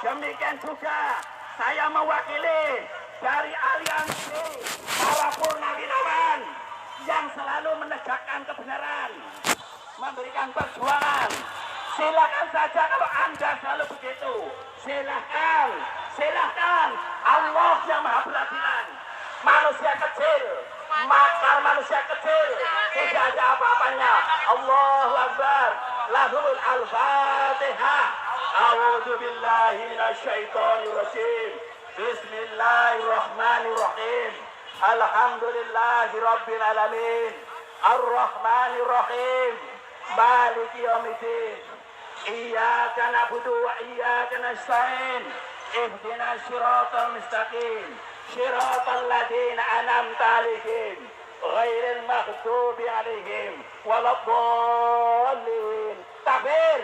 Demikian juga saya mewakili dari aliansi para purnawirawan yang selalu menegakkan kebenaran, memberikan perjuangan. Silakan saja kalau Anda selalu begitu. Silakan, silakan. Allah yang Maha Peradilan. Manusia kecil, makar manusia kecil, tidak ada apa-apanya. Allahu Akbar. Lahul al-Fatihah. A'udzu billahi minasyaitonir rajim. Bismillahirrahmanirrahim. Alhamdulillahi rabbil alamin. Ar-Rahmanir Rahim. Maliki yaumiddin. Iyyaka na'budu wa iyyaka nasta'in. Ihdinas siratal mustaqim. Siratal ladzina an'amta 'alaihim ghairil maghdubi 'alaihim waladdallin. Takbir.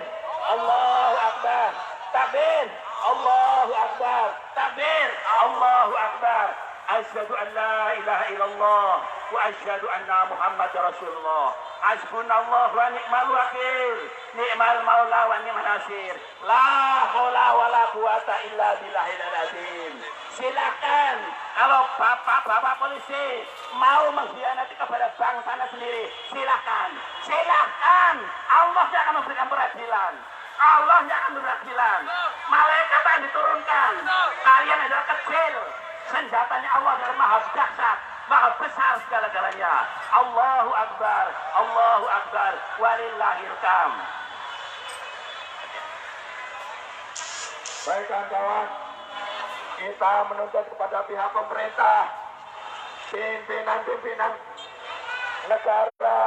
Allahu Akbar. Takbir. Allahu Akbar. Takbir. Allahu Akbar. Asyhadu an la ilaha illallah wa asyhadu anna Muhammadar Rasulullah. Hasbunallahu wa ni'mal wakil. Ni'mal maula wa ni'mal nasir. La haula wa la quwata illa billahil azim. Silakan kalau bapak-bapak polisi mau mengkhianati kepada bangsanya sendiri, silakan. Silakan. Allah yang akan memberikan peradilan. Allah yang akan beradilan. Malaikat yang diturunkan. Kalian adalah kecil. Senjatanya Allah adalah maha dahsyat, maha besar segala-galanya. Allahu Akbar. Allahu Akbar. Walillahil kam. Baik kawan-kawan, kita menuntut kepada pihak pemerintah, pimpinan-pimpinan negara,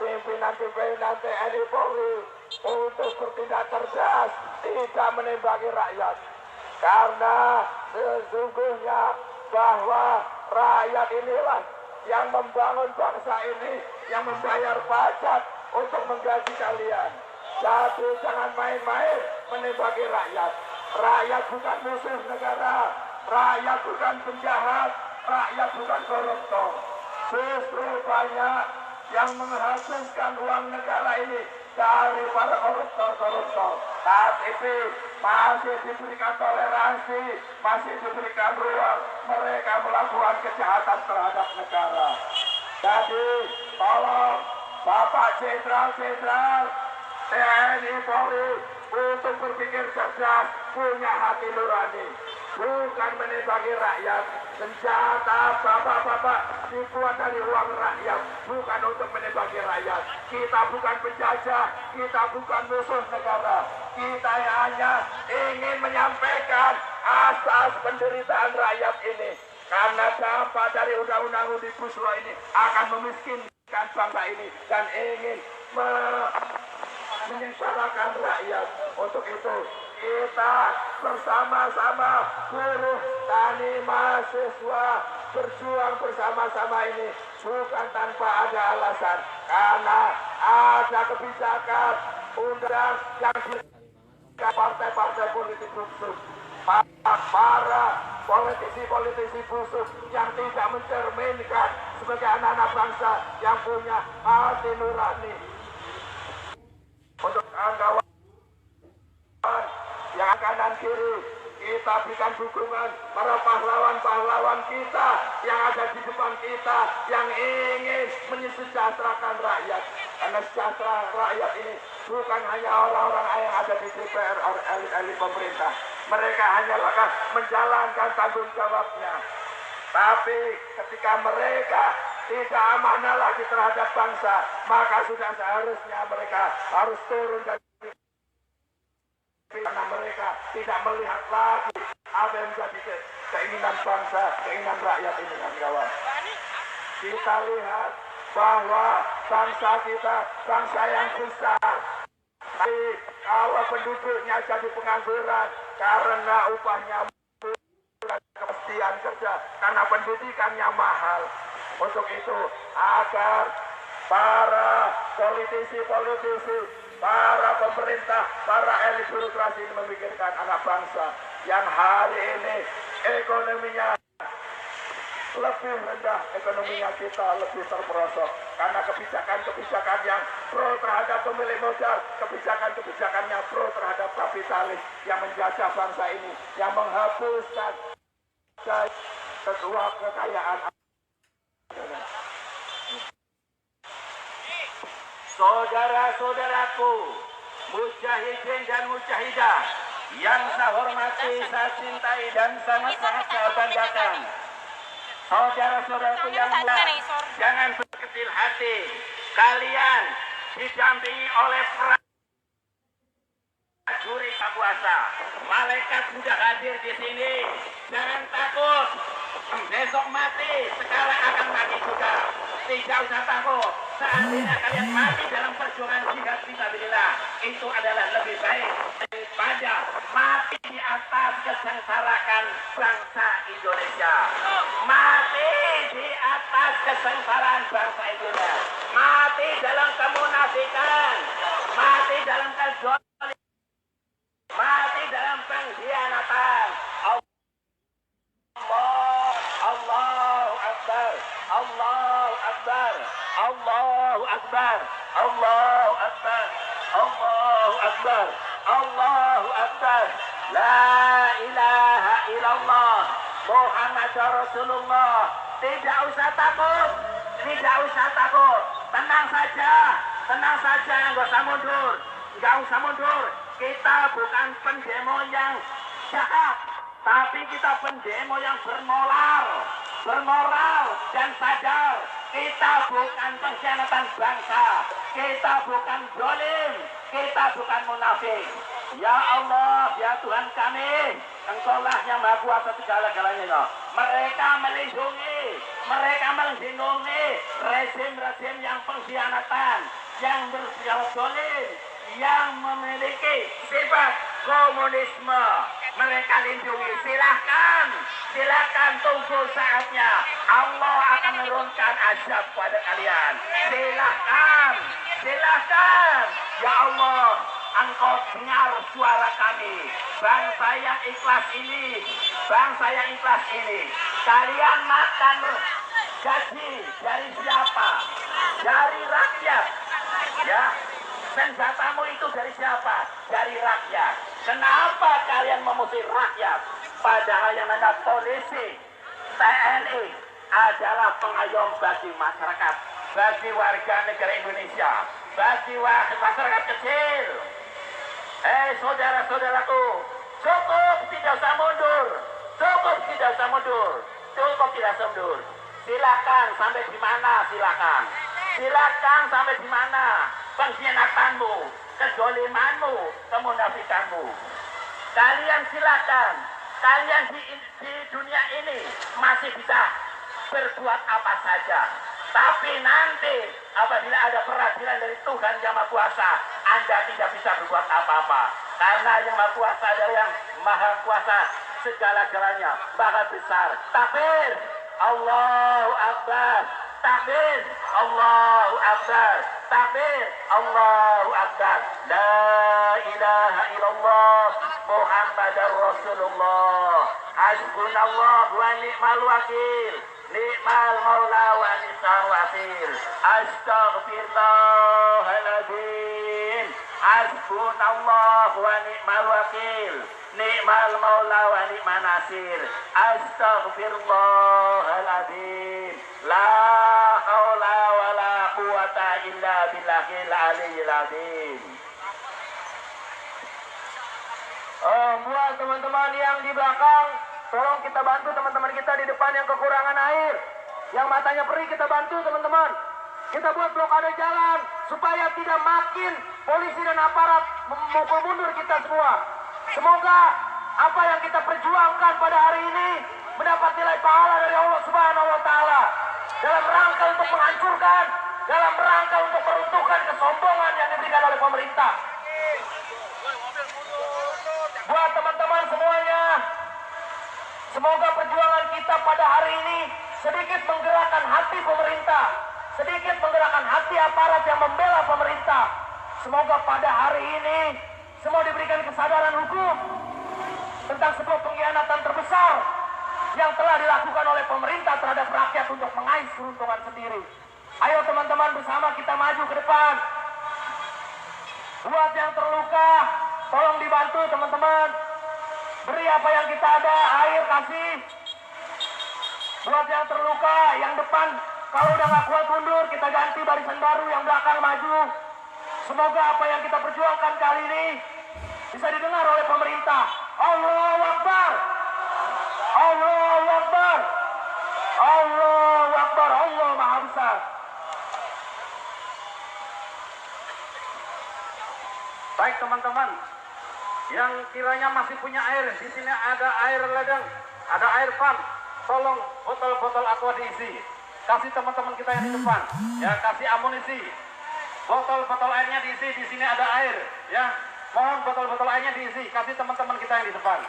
pimpinan-pimpinan TNI Polri untuk bertindak cerdas, tidak menembaki rakyat. Karena sesungguhnya bahwa rakyat inilah yang membangun bangsa ini, yang membayar pajak untuk menggaji kalian. Jadi jangan main-main menembaki rakyat. Rakyat bukan musuh negara, rakyat bukan penjahat, rakyat bukan koruptor. Justru banyak yang menghabiskan uang negara ini dari para koruptor-koruptor. Tapi masih diberikan toleransi, masih diberikan ruang mereka melakukan kejahatan terhadap negara. Jadi tolong Bapak Jenderal-Jenderal TNI Polri untuk berpikir cerdas, punya hati nurani, bukan menembaki rakyat. Senjata bapak-bapak dibuat dari uang rakyat, bukan untuk menembaki rakyat. Kita bukan penjajah, kita bukan musuh negara. Kita hanya ingin menyampaikan asas penderitaan rakyat ini. Karena dampak dari undang-undang Omnibus Law ini akan memiskinkan bangsa ini dan ingin menyengsarakan rakyat. Untuk itu kita bersama-sama buruh, tani, mahasiswa berjuang bersama-sama ini bukan tanpa ada alasan, karena ada kebijakan undang yang diberikan partai-partai politik busuk, para politisi-politisi busuk yang tidak mencerminkan sebagai anak-anak bangsa yang punya hati nurani. Untuk kawan-kawan yang kanan kiri, kita berikan dukungan para pahlawan-pahlawan kita yang ada di depan kita, yang ingin menyejahterakan rakyat. Karena sejahtera rakyat ini bukan hanya orang-orang yang ada di DPR, elit-elit pemerintah. Mereka hanyalah menjalankan tanggung jawabnya. Tapi ketika mereka tidak amanah lagi terhadap bangsa, maka sudah seharusnya mereka harus turun dari, karena mereka tidak melihat lagi apa yang menjadi keinginan bangsa, keinginan rakyat ini, kawan. Kita lihat bahwa bangsa kita bangsa yang besar, tapi kalau penduduknya jadi pengangguran karena upahnya murah, kepastian kerja, karena pendidikannya mahal. Untuk itu agar para politisi-politisi, para pemerintah, para elit birokrasi ini memikirkan anak bangsa yang hari ini ekonominya lebih rendah ekonominya kita, lebih terperosok karena kebijakan-kebijakan yang pro terhadap pemilik modal, kebijakan-kebijakannya pro terhadap kapitalis yang menjajah bangsa ini, yang menghapuskan kedua kekayaan. Saudara-saudaraku, mujahidin dan mujahidah yang saya hormati, saya cintai dan sangat-sangat saya banggakan. Saudara-saudaraku yang mulia, jangan berkecil hati. Kalian didampingi oleh prajurit kuasa. Malaikat sudah hadir di sini. Jangan takut. Besok mati, sekarang akan mati juga. Tidak usah takut. Seandainya kalian mati dalam perjuangan jihad fisabilillah, itu adalah lebih baik daripada mati di atas kesengsarakan bangsa Indonesia. Mati di atas kesengsaraan bangsa Indonesia. Mati dalam kemunafikan. Mati dalam kezaliman. Mati dalam pengkhianatan. Allahu Akbar. Allahu Akbar. Allahu Akbar. Allahu Akbar. Allahu Akbar. Allahu Akbar. La ilaha illallah Muhammad Rasulullah. Tidak usah takut. Tidak usah takut. Tenang saja. Tenang saja. Enggak usah mundur. Enggak usah mundur. Kita bukan pendemo yang jahat, tapi kita pendemo yang bermoral dan sadar. Kita bukan pengkhianatan bangsa, kita bukan zalim, kita bukan munafik. Ya Allah, ya Tuhan kami, Engkaulah yang Maha Kuasa segala-galanya. Mereka melindungi rezim-rezim yang pengkhianatan, yang bersikap zalim, yang memiliki sifat komunisme. Mereka lindungi. Silakan tunggu saatnya. Allah akan menurunkan azab pada kalian. Silakan. Ya Allah, Engkau dengar suara kami. Bangsa yang ikhlas ini. Kalian makan gaji dari siapa? Dari rakyat. Ya. Senjatamu itu dari siapa? Dari rakyat. Kenapa kalian memusuhi rakyat? Padahal yang namanya polisi, TNI adalah pengayom bagi masyarakat, bagi warga negara Indonesia, bagi masyarakat kecil. Saudara-saudaraku, cukup tidak usah mundur. Silakan sampai di mana? Silakan sampai di mana? Pengkhianatanmu, kezalimanmu, kemunafikanmu. Kalian silakan. Kalian di dunia ini masih bisa berbuat apa saja. Tapi nanti apabila ada peradilan dari Tuhan Yang Maha Kuasa, Anda tidak bisa berbuat apa-apa. Karena Yang Maha Kuasa adalah yang Maha Kuasa segala-galanya, Maha besar. Takbir, Allahu Akbar. Takbir, Allahu Akbar. Takbir, Allahu Akbar. La ilaha illallah Muhammadar Rasulullah. Hasbunallah wa ni'mal wakil. Ni'mal maula wa ni'mal wakil. Astaghfirullahaladzim. Hasbunallah wa ni'mal wakil. Ni'mal maula wa ni'mal nasir. Astaghfirullahaladzim. La haula wa la quwata illa billahil aliyyil azim. Buat teman-teman yang di belakang, tolong kita bantu teman-teman kita di depan yang kekurangan air. Yang matanya perih kita bantu teman-teman. Kita buat blokade jalan supaya tidak makin polisi dan aparat memukul mundur kita semua. Semoga apa yang kita perjuangkan pada hari ini mendapat nilai pahala dari Allah Subhanahu wa Ta'ala, dalam rangka untuk menghancurkan, dalam rangka untuk meruntuhkan kesombongan yang diberikan oleh pemerintah. Buat teman-teman semuanya, semoga perjuangan kita pada hari ini sedikit menggerakkan hati pemerintah, sedikit menggerakkan hati aparat yang membela pemerintah. Semoga pada hari ini semua diberikan kesadaran hukum tentang sebuah pengkhianatan terbesar yang telah dilakukan oleh pemerintah terhadap rakyat untuk mengais keuntungan sendiri. Ayo teman-teman bersama kita maju ke depan. Buat yang terluka, tolong dibantu teman-teman. Beri apa yang kita ada, air kasih. Buat yang terluka, yang depan kalau udah nggak kuat mundur, kita ganti barisan baru, yang belakang maju. Semoga apa yang kita perjuangkan kali ini bisa didengar oleh pemerintah. Allahu Akbar. Allahu Akbar. Allahu Akbar. Allah Maha Besar. Baik teman-teman, yang kiranya masih punya air, di sini ada air ledeng, ada air pump. Tolong botol-botol aqua diisi. Kasih teman-teman kita yang di depan, ya, kasih amunisi. Botol-botol airnya diisi, di sini ada air, ya. Mohon botol-botol airnya diisi, kasih teman-teman kita yang di depan.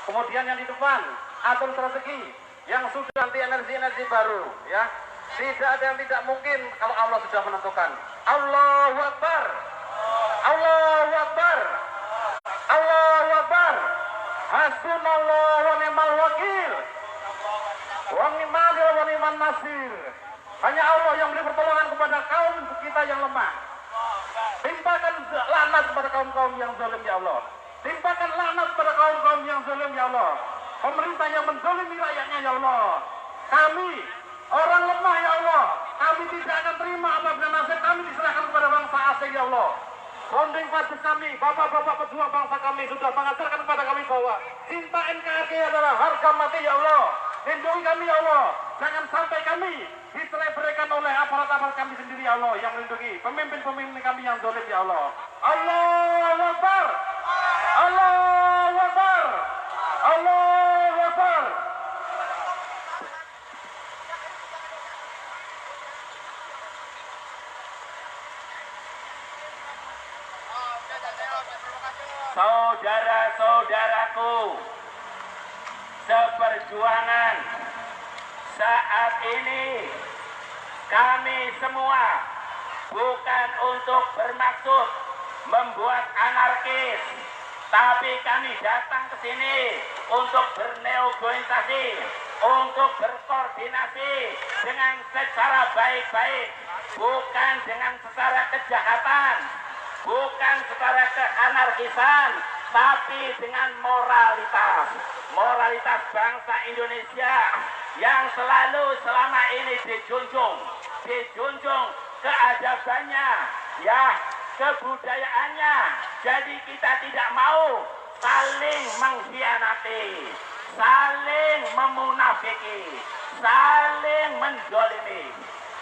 Kemudian yang di depan, atur strategi yang sudah anti energi baru, ya. Tidak ada yang tidak mungkin kalau Allah sudah menentukan. Allahu Akbar. Allahu Akbar. Allahu Akbar. Hasbunallah wa ni'mal wakil. Wa ni'man nasir. Hanya Allah yang beri pertolongan kepada kaum kita yang lemah. Timpakan laknat kepada kaum-kaum yang zalim ya Allah. Timpakan laknat kepada kaum-kaum yang zalim ya Allah. Pemerintah yang menzalimi rakyatnya ya Allah. Kami orang lemah ya Allah. Kami tidak akan terima apabila nasib kami diserahkan kepada bangsa asing ya Allah. Founding fathers kami, bapak-bapak pejuang bangsa kami sudah mengajarkan kepada kami bahwa cinta NKRI adalah harga mati ya Allah. Lindungi kami ya Allah. Jangan sampai kami diselebrekan oleh aparat-aparat kami sendiri ya Allah yang melindungi pemimpin-pemimpin kami yang zalim ya Allah. Allahu Akbar. Allahu Akbar. Allahu Akbar. Saudara-saudaraku, seperjuangan saat ini kami semua bukan untuk bermaksud membuat anarkis, tapi kami datang ke sini untuk bernegosiasi, untuk berkoordinasi dengan secara baik-baik, bukan dengan secara kejahatan, bukan secara keanarkisan, tapi dengan moralitas bangsa Indonesia yang selalu selama ini dijunjung keadabannya, ya, kebudayaannya. Jadi kita tidak mau saling mengkhianati, saling memunafiki, saling menzalimi.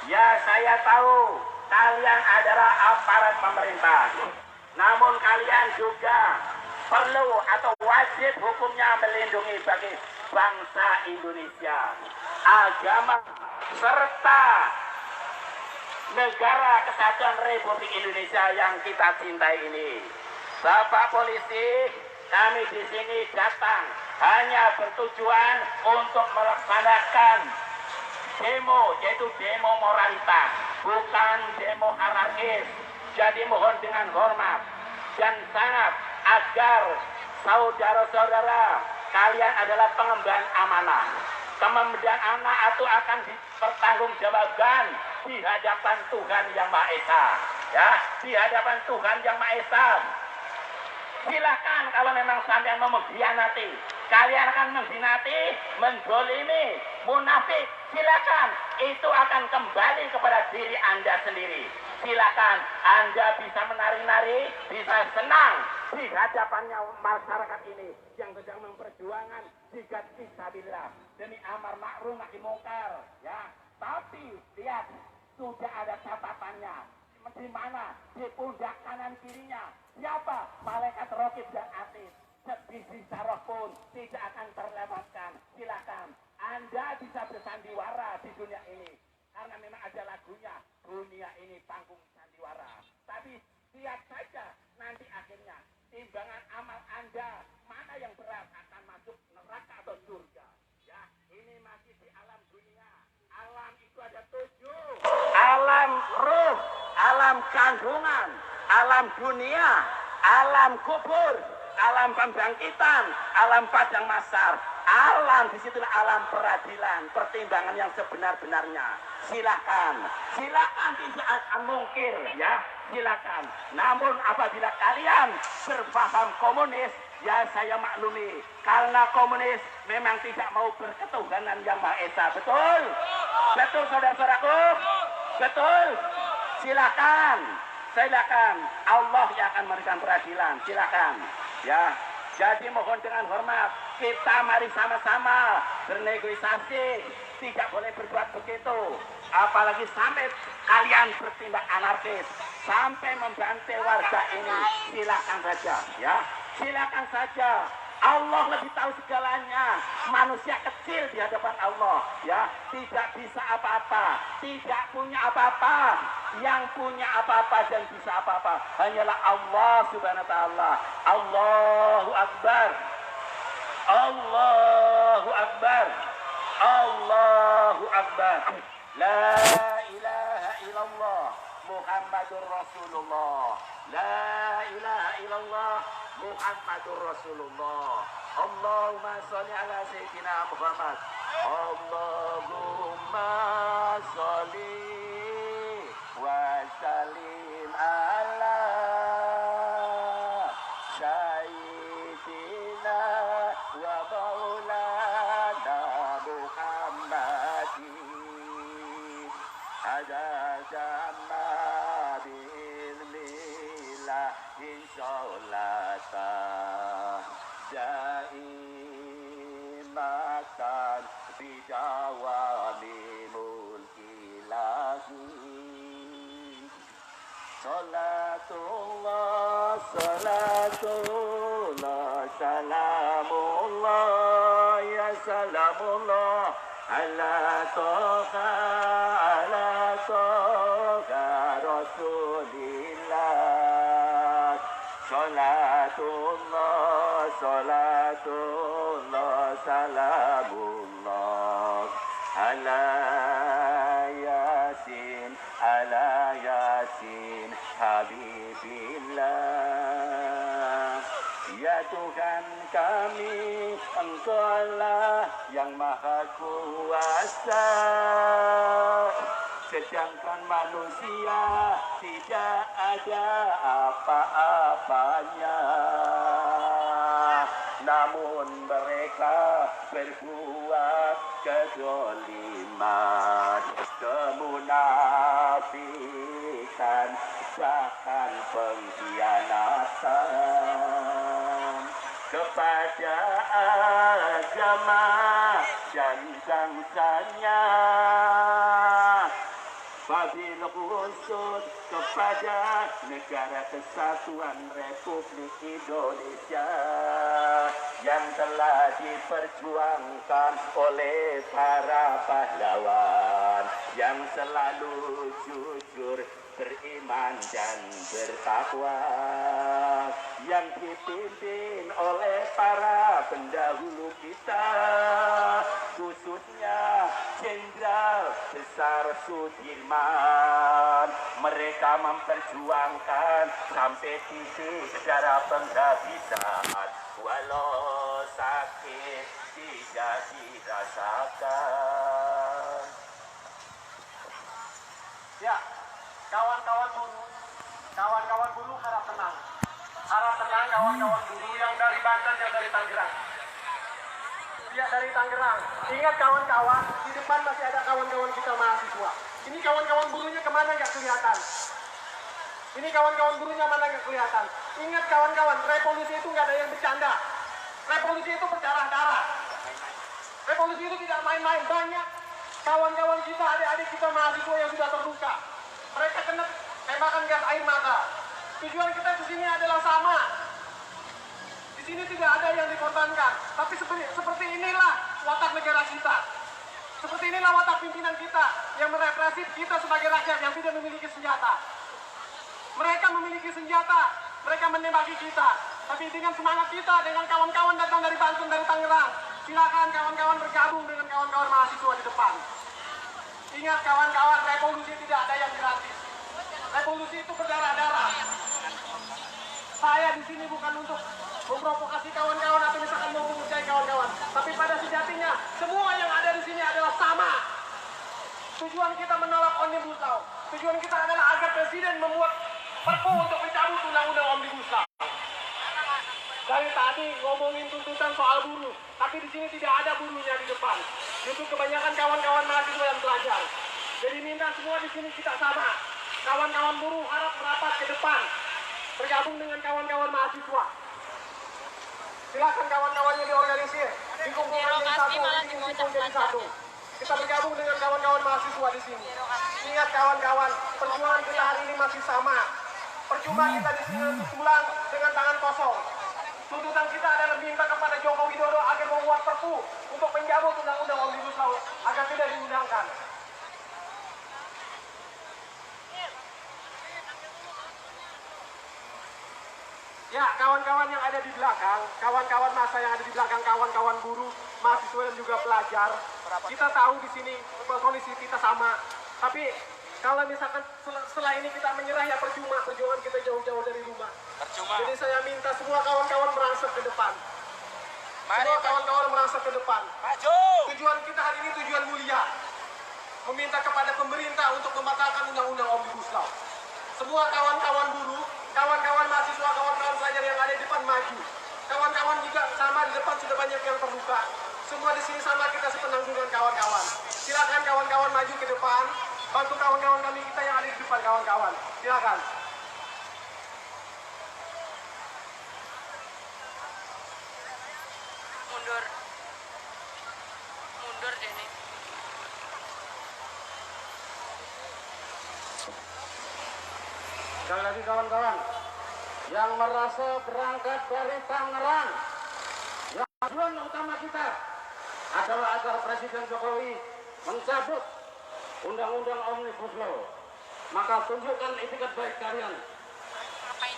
Ya, saya tahu kalian adalah aparat pemerintah, namun kalian juga perlu atau wajib hukumnya melindungi bagi bangsa Indonesia, agama, serta negara kesatuan Republik Indonesia yang kita cintai ini. Bapak polisi, kami di sini datang hanya bertujuan untuk melaksanakan demo, yaitu demo moralitas, bukan demo anarkis. Jadi mohon dengan hormat dan sangat agar saudara-saudara kalian adalah pengemban amanah. Pengemban amanah itu akan dipertanggungjawabkan di hadapan Tuhan Yang Maha Esa, ya, di hadapan Tuhan Yang Maha Esa. Silakan kalau memang sampai mau mengkhianati, kalian akan mengkhianati, menzalimi, munafik, silakan. Itu akan kembali kepada diri Anda sendiri. Silakan Anda bisa menari-nari, bisa senang di hadapannya masyarakat ini yang sedang memperjuangkan jihad fisabilillah demi amar ma'ruf nahi mungkar, ya. Tapi lihat, sudah ada catatannya. Di mana? Di pundak kanan kirinya. Siapa? Malaikat Raqib dan Atid. Sebiji saraf pun tidak akan terlewatkan. Silakan Anda bisa bersandiwara di dunia ini, karena memang ada lagunya, dunia ini panggung sandiwara. Tapi lihat saja nanti akhirnya timbangan amal Anda mana yang berat, akan masuk neraka atau surga. Ya, ini masih di alam dunia. Alam itu ada 7. Alam ruh, alam kandungan, alam dunia, alam kubur, alam pembangkitan, alam padang mahsyar. Alam, disitulah alam peradilan, pertimbangan yang sebenar-benarnya. Silakan tidak akan mungkir, ya, silakan. Namun apabila kalian berpaham komunis, ya saya maklumi, karena komunis memang tidak mau berketuhanan yang Maha Esa. Betul? Betul, saudara-saudaraku? Betul? Silakan. Allah yang akan memberikan peradilan. Silakan, ya. Jadi mohon dengan hormat, kita mari sama-sama bernegosiasi. Tidak boleh berbuat begitu. Apalagi sampai kalian bertindak anarkis, sampai membantai warga ini. Silakan saja, ya. Silakan saja. Allah lebih tahu segalanya. Manusia kecil di hadapan Allah, ya, tidak bisa apa-apa, tidak punya apa-apa. Yang punya apa-apa dan bisa apa-apa hanyalah Allah Subhanahu wa taala. Allahu Akbar. Allahu Akbar. Allahu Akbar. La ilaha illallah Muhammadur Rasulullah. La ilaha illallah Muhammadur Rasulullah. Allahumma sholli ala sayyidina Muhammad. Allahumma sholli wa sallim ala sayyidina wa maulana Muhammadin. Ada jamaah bi'ilmillah insyaAllah daimatan bidawami mulkilahi. Salatullah, salamullah, ya salamullah ala toha Rasulillah. Salatullah, salamullah ala yasin habibillah. Ya Tuhan kami, Engkaulah yang maha kuasa, sedangkan manusia tidak ada apa-apanya. Namun mereka berbuat kezaliman, kemunafikan, bahkan pengkhianatan kepada agama dan bangsanya, wabil khusus kepada Negara Kesatuan Republik Indonesia yang telah diperjuangkan oleh para pahlawan yang selalu jujur, beriman dan bertakwa, yang dipimpin oleh para pendahulu kita, khususnya Jenderal Besar Sudirman. Mereka memperjuangkan sampai titik darah penghabisan, walau sakit tidak dirasakan. Ya, kawan-kawan buruh harap tenang. Harap tenang kawan-kawan buruh yang dari Banten, yang dari Tangerang. Ya, dari Tangerang. Ingat kawan-kawan, di depan masih ada kawan-kawan kita mahasiswa. Ini kawan-kawan buruhnya kemana nggak kelihatan? Ini kawan-kawan buruhnya mana nggak kelihatan? Ingat kawan-kawan, revolusi itu nggak ada yang bercanda. Revolusi itu berdarah-darah. Revolusi itu tidak main-main. Banyak kawan-kawan kita, adik-adik kita mahasiswa yang sudah terluka. Mereka kena tembakan gas air mata. Tujuan kita di sini adalah sama. Di sini tidak ada yang dikorbankan. Tapi seperti inilah watak negara kita. Seperti inilah watak pimpinan kita yang merepresi kita sebagai rakyat yang tidak memiliki senjata. Mereka memiliki senjata, mereka menembaki kita. Tapi dengan semangat kita, dengan kawan-kawan datang dari Banten, dari Tangerang, silakan kawan-kawan bergabung dengan kawan-kawan mahasiswa di depan. Ingat kawan-kawan, revolusi tidak ada yang gratis. Revolusi itu berdarah-darah. Saya di sini bukan untuk memprovokasi kawan-kawan atau misalkan mau mengucai kawan-kawan. Tapi pada sejatinya semua yang ada di sini adalah sama. Tujuan kita menolak Omnibus Law. Tujuan kita adalah agar Presiden membuat perpu untuk mencabut undang-undang Omnibus Law. Dari tadi ngomongin tuntutan soal buruh, tapi di sini tidak ada buruhnya di depan. Justru kebanyakan kawan-kawan mahasiswa yang belajar. Jadi minta semua di sini kita sama. Kawan-kawan buruh harap merapat ke depan, bergabung dengan kawan-kawan mahasiswa. Silakan kawan-kawannya diorganisir, dikumpulkan jadi satu, jadi satu. Kita bergabung dengan kawan-kawan mahasiswa di sini. Ingat kawan-kawan, perjuangan kita hari ini masih sama. Percuma kita di sini pulang dengan tangan kosong. Tuntutan kita adalah minta kepada Joko Widodo agar membuat perpu untuk mencabut undang-undang Omnibus Law agar tidak diundangkan. Ya, kawan-kawan yang ada di belakang, kawan-kawan massa yang ada di belakang, kawan-kawan buruh, mahasiswa dan juga pelajar, kita tahu di sini kondisi kita sama. Tapi kalau misalkan setelah ini kita menyerah, ya percuma, perjuangan kita jauh-jauh dari rumah. Percuma. Jadi saya minta semua kawan-kawan merangsek ke depan. Semua kawan-kawan merangsek ke depan. Maju. Tujuan kita hari ini tujuan mulia. Meminta kepada pemerintah untuk membatalkan undang-undang Omnibus Law. Semua kawan-kawan buruh, kawan-kawan mahasiswa, kawan-kawan pelajar yang ada di depan maju. Kawan-kawan juga sama, di depan sudah banyak yang terluka. Semua di sini sama, kita sepenanggungan kawan-kawan. Silakan kawan-kawan maju ke depan. Bantu kawan-kawan kami kita yang ada di depan, kawan-kawan. Silakan. Mundur. Mundur deh nih. Sekali lagi kawan-kawan, yang merasa berangkat dari Tangerang, yang tujuan utama kita adalah agar Presiden Jokowi mencabut undang-undang Omnibus Law, maka tunjukkan itikat baik kalian.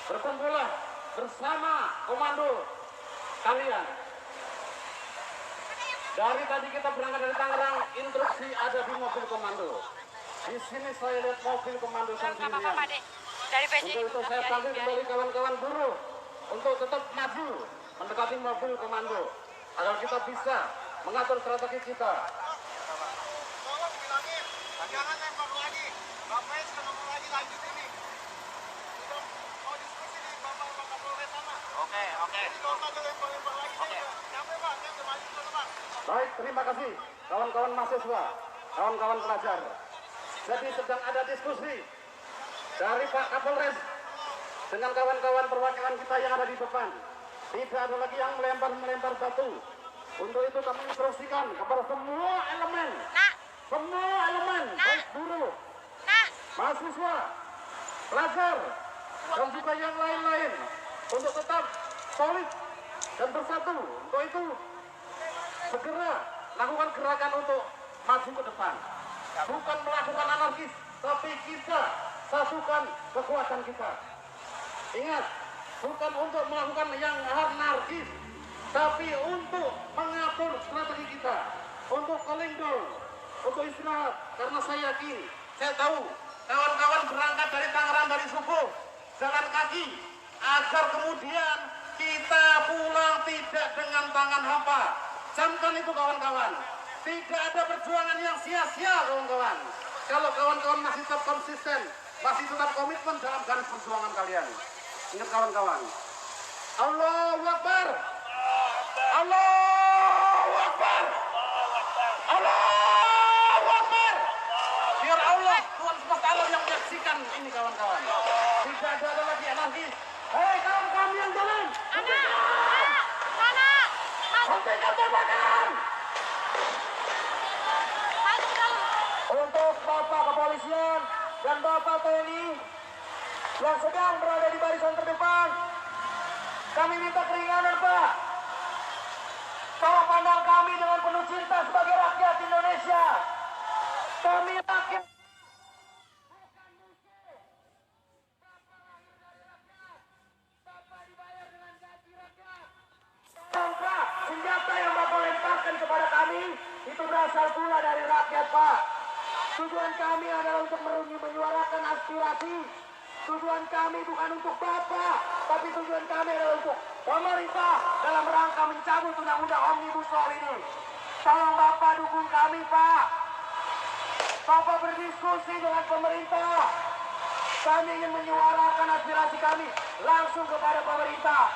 Berkumpullah bersama komando kalian. Dari tadi kita berangkat dari Tangerang, instruksi ada di mobil komando. Di sini saya lihat mobil komando sendirian. Dari Untuk itu saya panggil kembali kawan-kawan buruh untuk tetap maju mendekati mobil komando agar kita bisa mengatur strategi kita. Tolong bilangin, jangan lempar lagi. Bapak sudah ngomong lagi lanjut ini. Udah mau diskusi di Bapak Kapolres sana. Oke. Jadi kalau ada lempar-lempar lagi, nyampe Pak, saya udah maju ke depan. Baik, terima kasih kawan-kawan mahasiswa, kawan-kawan pelajar. Jadi sedang ada diskusi dari Pak Kapolres dengan kawan-kawan perwakilan kita yang ada di depan. Tidak ada lagi yang melempar batu. Untuk itu kami instruksikan kepada semua elemen, baik buruh, mahasiswa, pelajar, dan juga yang lain-lain, untuk tetap solid dan bersatu. Untuk itu segera lakukan gerakan untuk maju ke depan. Bukan melakukan anarkis, tapi kita satukan kekuatan kita. Ingat, bukan untuk melakukan yang anarkis, tapi untuk mengatur strategi kita, untuk kolingdol, untuk istirahat. Karena saya yakin, saya tahu kawan-kawan berangkat dari Tangerang dari subuh, jalan kaki, agar kemudian kita pulang tidak dengan tangan hampa. Camkan itu kawan-kawan. Tidak ada perjuangan yang sia-sia kawan-kawan. Kalau kawan-kawan masih tetap konsisten, masih tetap komitmen dalam garis perjuangan kalian. Ingat kawan-kawan. Allahu Akbar. Allahu Akbar. Allahu Akbar. Biar Allah Tuhan semesta alam yang menyaksikan ini kawan-kawan. Tidak ada lagi anarkis. Hei kawan-kawan yang jalan. Hentikan tembakan. Untuk Bapak Kepolisian dan Bapak TNI yang sedang berada di barisan terdepan, kami minta keringanan Pak. Tolong pandang kami dengan penuh cinta sebagai rakyat Indonesia. Kami rakyat. Bukan musuh. Bapak lahir dari rakyat. Bapak dibayar dengan gaji rakyat. Tolong Pak, senjata yang Bapak lemparkan kepada kami itu berasal pula dari rakyat Pak. Tujuan kami adalah untuk menyuarakan aspirasi. Tujuan kami bukan untuk Bapak, tapi tujuan kami adalah untuk pemerintah dalam rangka mencabut undang-undang Omnibus Law ini. Tolong Bapak dukung kami, Pak. Bapak berdiskusi dengan pemerintah. Kami ingin menyuarakan aspirasi kami langsung kepada pemerintah.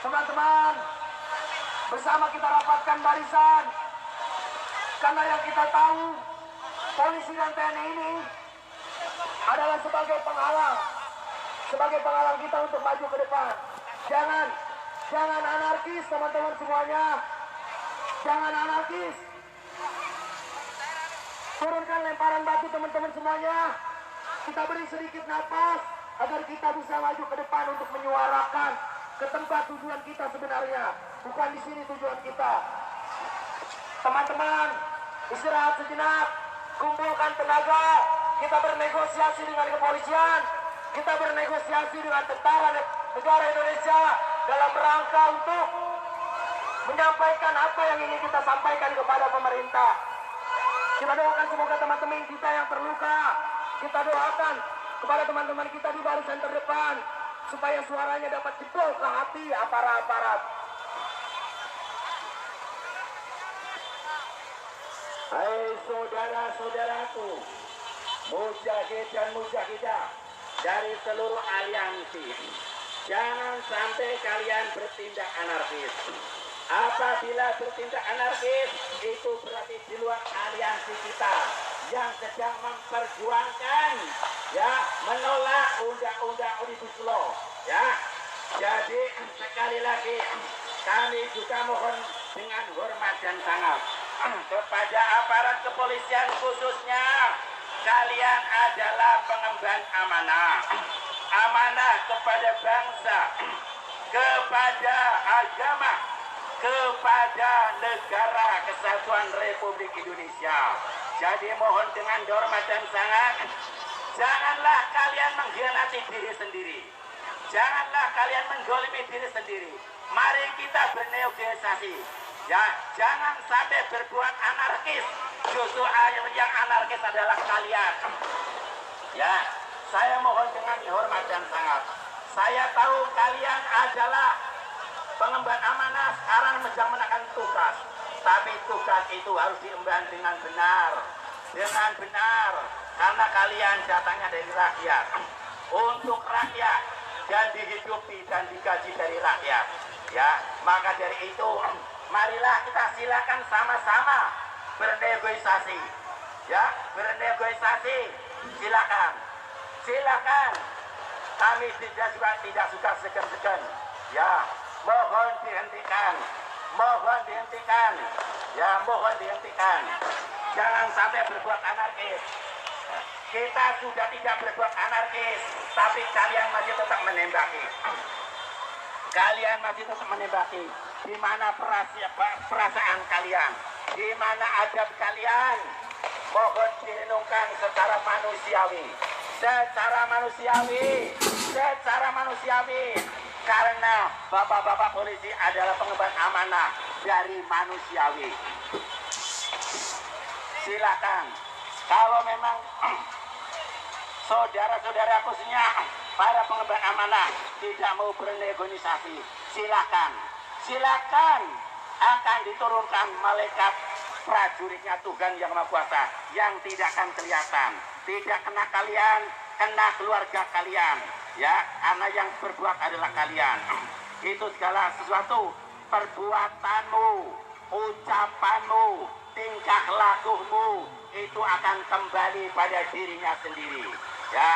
Teman-teman, bersama kita rapatkan barisan. Karena yang kita tahu, polisi dan TNI ini adalah sebagai penghalang kita untuk maju ke depan. Jangan anarkis, teman-teman semuanya. Jangan anarkis. Turunkan lemparan batu, teman-teman semuanya. Kita beri sedikit nafas agar kita bisa maju ke depan untuk menyuarakan ke tempat tujuan kita sebenarnya. Bukan di sini tujuan kita. Teman-teman, istirahat sejenak, kumpulkan tenaga, kita bernegosiasi dengan kepolisian, kita bernegosiasi dengan tentara negara Indonesia dalam rangka untuk menyampaikan apa yang ingin kita sampaikan kepada pemerintah. Kita doakan semoga teman-teman kita yang terluka, kita doakan kepada teman-teman kita di barisan terdepan, supaya suaranya dapat jebol ke hati aparat-aparat. Hai saudara-saudaraku, mujahid dan mujahidah dari seluruh aliansi, jangan sampai kalian bertindak anarkis. Apabila bertindak anarkis, itu berarti di luar aliansi kita yang sedang memperjuangkan, ya, menolak undang-undang Omnibus Law, ya. Jadi sekali lagi kami juga mohon dengan hormat dan sangat kepada aparat kepolisian khususnya, kalian adalah pengemban amanah kepada bangsa, kepada agama, kepada negara kesatuan Republik Indonesia. Jadi mohon dengan hormat dan sangat, janganlah kalian mengkhianati diri sendiri, janganlah kalian menggolimi diri sendiri. Mari kita bernegosiasi, ya, jangan sampai berbuat anarkis. Justru yang anarkis adalah kalian. Ya, saya mohon dengan hormat dan sangat. Saya tahu kalian adalah pengemban amanah, sekarang menjalankan tugas. Tapi tugas itu harus diemban dengan benar. Karena kalian datangnya dari rakyat, untuk rakyat, dan dihidupi dan digaji dari rakyat. Ya, maka dari itu, marilah kita silakan sama-sama bernegosiasi. Ya, bernegosiasi. Silakan. Kami tidak suka segan-segan. Ya, mohon dihentikan. Ya, mohon dihentikan. Jangan sampai berbuat anarkis. Kita sudah tidak berbuat anarkis, tapi kalian masih tetap menembaki. Di mana perasaan kalian? Di mana adab kalian? Mohon direnungkan secara manusiawi. Karena bapak-bapak polisi adalah pengemban amanah dari manusiawi. Silakan. Kalau memang saudara-saudara khususnya para pengemban amanah tidak mau bernegosiasi, silakan. Akan diturunkan malaikat prajuritnya Tuhan Yang Maha Kuasa yang tidak akan kelihatan, tidak kena kalian, kena keluarga kalian, ya, karena yang berbuat adalah kalian. Itu segala sesuatu, perbuatanmu, ucapanmu, tingkah lakumu itu akan kembali pada dirinya sendiri. Ya,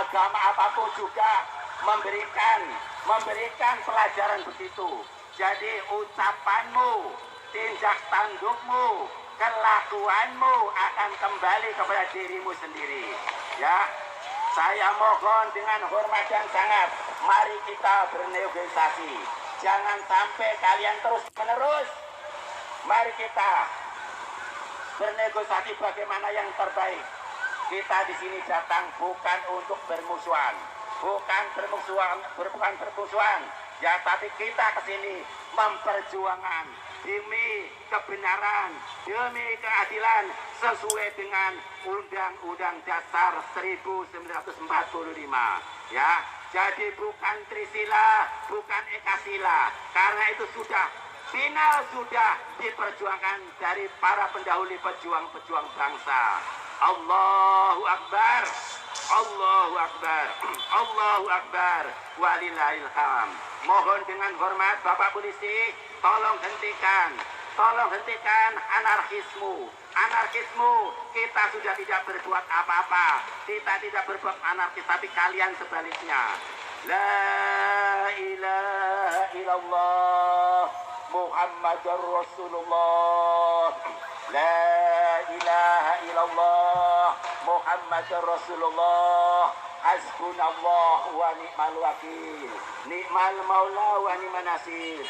agama apapun juga memberikan pelajaran begitu. Jadi ucapanmu, tindak tandukmu, kelakuanmu akan kembali kepada dirimu sendiri. Ya, saya mohon dengan hormat dan sangat, mari kita bernegosiasi. Jangan sampai kalian terus-menerus. Mari kita bernegosiasi bagaimana yang terbaik. Kita di sini datang bukan untuk bermusuhan, bukan bermusuhan. Ya, tapi kita ke sini memperjuangkan demi kebenaran, demi keadilan sesuai dengan Undang-Undang Dasar 1945. Ya, Jadi bukan Trisila, bukan Ekasila. Karena itu sudah final, sudah diperjuangkan dari para pendahulu pejuang-pejuang bangsa. Allahu Akbar, Allahu Akbar, Allahu Akbar, walillahil hamd. Mohon dengan hormat Bapak Polisi, tolong hentikan anarkisme. Kita sudah tidak berbuat apa-apa, kita tidak berbuat anarkis, tapi kalian sebaliknya. La ilaha illallah Muhammadur Rasulullah. La ilaha illallah Muhammadur Rasulullah. Hasbunallah wa ni'mal wakil. Ni'mal maula wa ni'man nasir.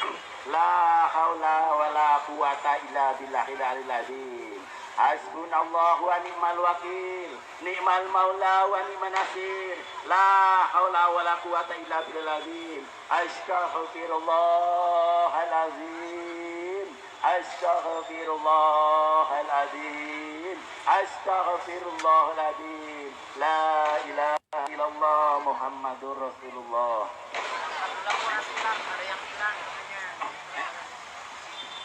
La haula wa la quwata illa billahil aliyil azim. Hasbunallah wa ni'mal wakil. Ni'mal maula wa ni'man nasir. La haula wa la quwata illa billahil azim. Astaghfirullahal azim. Astaghfirullahal azim. Astaghfirullahal azim. La ilaha illallah Muhammadur Rasulullah. Ada yang hilang katanya.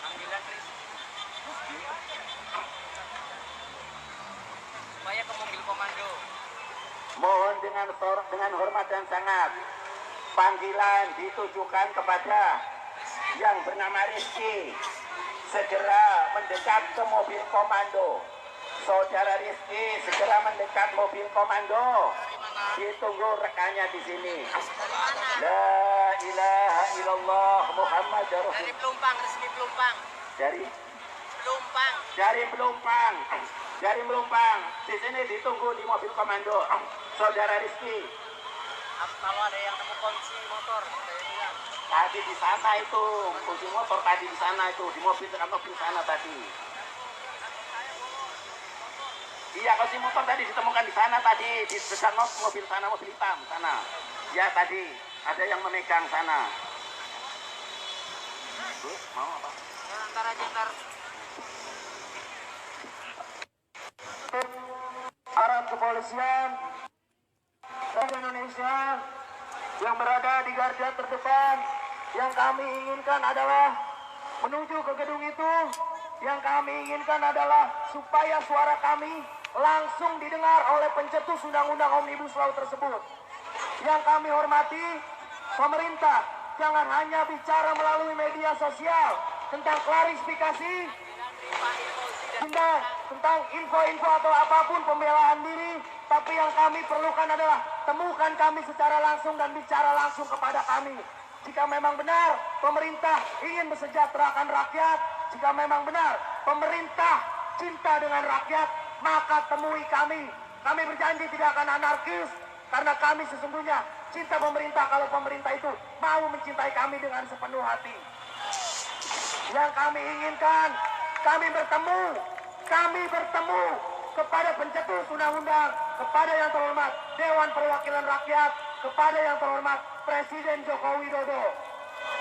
Panggilan Kris. Supaya ke mobil komando. Mohon dengan hormat dan sangat, panggilan ditujukan kepada yang bernama Rizky. Segera mendekat ke mobil komando. Saudara Rizky segera mendekat mobil komando. Ditunggu rekannya di sini. La ilaha illallah Muhammad Dari Rasulullah. Pelumpang, resmi Pelumpang. Dari Pelumpang. Melumpang. Di sini ditunggu di mobil komando. Saudara Rizky. Kalau ada yang nemu kunci motor, saya bilang. Tadi di sana itu, kunci motor tadi di sana itu, di mobil sana tadi. Iya, kunci motor tadi ditemukan di sana tadi, di dekat mobil sana, mobil hitam sana. Ya tadi ada yang memegang sana. Mau apa? Ya, ntar aja ntar. Aparat kepolisian dan Indonesia yang berada di garda terdepan, yang kami inginkan adalah menuju ke gedung itu. Yang kami inginkan adalah supaya suara kami langsung didengar oleh pencetus undang-undang Omnibus Law tersebut. Yang kami hormati, pemerintah jangan hanya bicara melalui media sosial tentang klarifikasi, tentang info-info atau apapun pembelaan diri, tapi yang kami perlukan adalah temukan kami secara langsung dan bicara langsung kepada kami. Jika memang benar pemerintah ingin mesejahterakan rakyat, jika memang benar pemerintah cinta dengan rakyat, maka temui kami. Kami berjanji tidak akan anarkis, karena kami sesungguhnya cinta pemerintah kalau pemerintah itu mau mencintai kami dengan sepenuh hati. Yang kami inginkan, kami bertemu kepada pencetus undang-undang, kepada yang terhormat Dewan Perwakilan Rakyat, kepada yang terhormat Presiden Joko Widodo.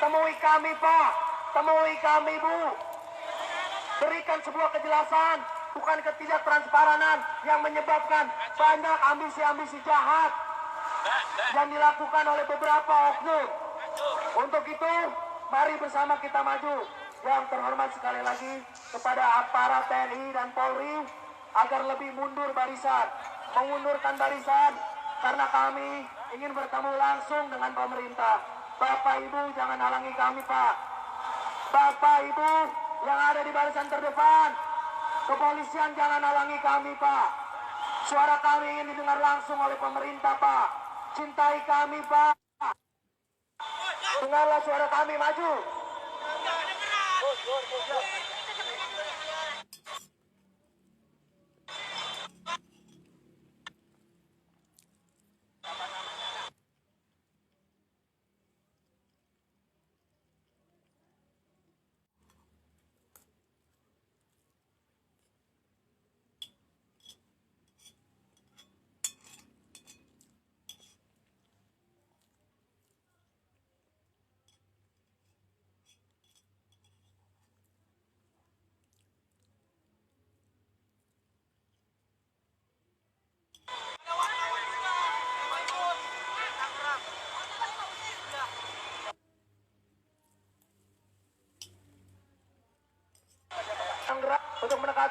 Temui kami Pak, temui kami Bu. Berikan sebuah kejelasan, bukan ketidaktransparan yang menyebabkan banyak ambisi-ambisi jahat yang dilakukan oleh beberapa oknum. Untuk itu, mari bersama kita maju. Yang terhormat sekali lagi kepada aparat TNI dan Polri agar lebih mundur barisan, mengundurkan barisan, karena kami ingin bertemu langsung dengan pemerintah. Bapak Ibu jangan halangi kami Pak. Bapak Ibu yang ada di barisan terdepan, kepolisian jangan halangi kami Pak. Suara kami ingin didengar langsung oleh pemerintah Pak. Cintai kami Pak. Dengarlah suara kami, maju.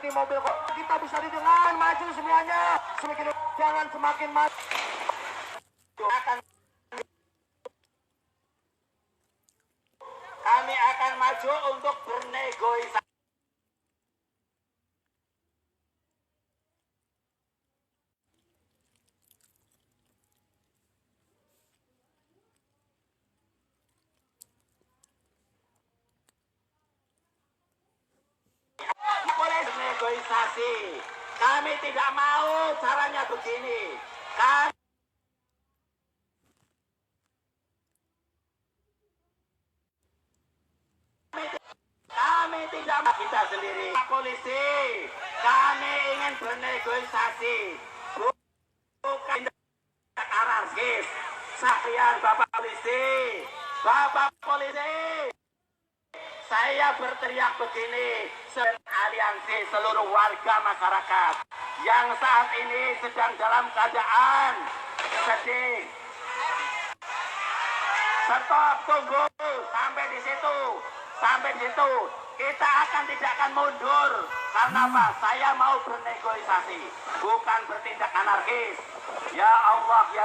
mati mobil kok. Kita bisa dengan maju semuanya. Semakin jangan semakin maju. Kami akan maju untuk bernegosiasi. Boleh negosiasi. Kami tidak mau caranya begini. Kami tidak mau kita sendiri. Pak Polisi, kami ingin bernegosiasi. Bukan anarkis. Sekalian Bapak Polisi. Bapak Polisi. Saya berteriak begini, aliansi seluruh warga masyarakat yang saat ini sedang dalam keadaan sedih. Stop, tunggu, sampai di situ. Kita tidak akan mundur. Karena apa? Saya mau bernegosiasi, bukan bertindak anarkis. Ya Allah, ya